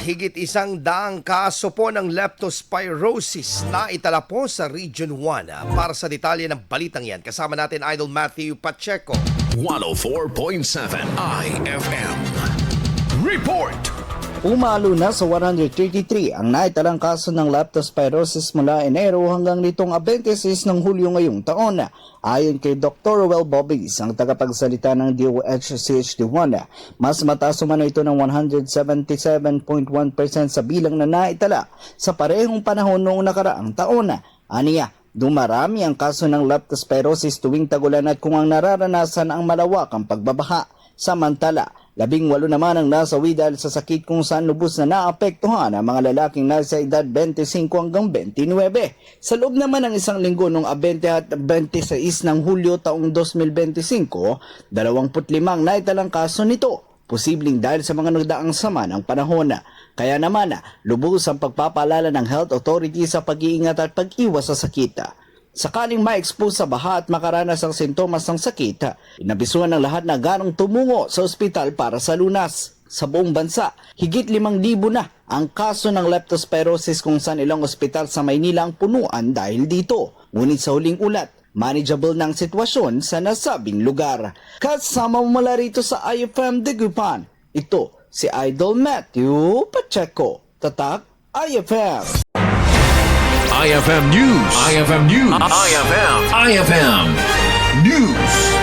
Higit 100 kaso po ng leptospirosis na itala po sa Region 1. Para sa detalye ng balitang yan, kasama natin Idol Matthew Pacheco. 104.7 IFM. Report! Umalo na sa 133 ang naitalang kaso ng leptospirosis mula Enero hanggang nitong 26 ng Hulyo ngayong taon. Ayon kay Dr. Roel Bobis, ang tagapagsalita ng DOH-CHD1, mas mataas umano ito ng 177.1% sa bilang na naitala sa parehong panahon noong nakaraang taon. Aniya, dumarami ang kaso ng leptospirosis tuwing tagulan at kung ang nararanasan ang malawakang pagbabaha. Samantala, 18 naman ang nasawi dahil sa sakit kung saan lubos na naapektuhan ang mga lalaking nasa edad 25 hanggang 29. Sa loob naman ng isang linggo noong 20 at 26 ng Hulyo taong 2025, 25 naitalang kaso nito. Posibleng dahil sa mga nagdaang sama ng panahon. Kaya naman, lubos ang pagpapaalala ng health authority sa pag-iingat at pag-iwas sa sakit. Sakaling ma-expose sa baha at makaranas ang sintomas ng sakit, inabisuhan ng lahat na ganong tumungo sa ospital para sa lunas. Sa buong bansa, higit 5,000 na ang kaso ng leptospirosis kung saan ilang ospital sa Maynila ang punuan dahil dito. Ngunit sa huling ulat, manageable ng sitwasyon sa nasabing lugar. Kasama mo mula rito sa IFM Dagupan, ito si Idol Matthew Pacheco. Tatak IFM. IFM News. IFM News. IFM News.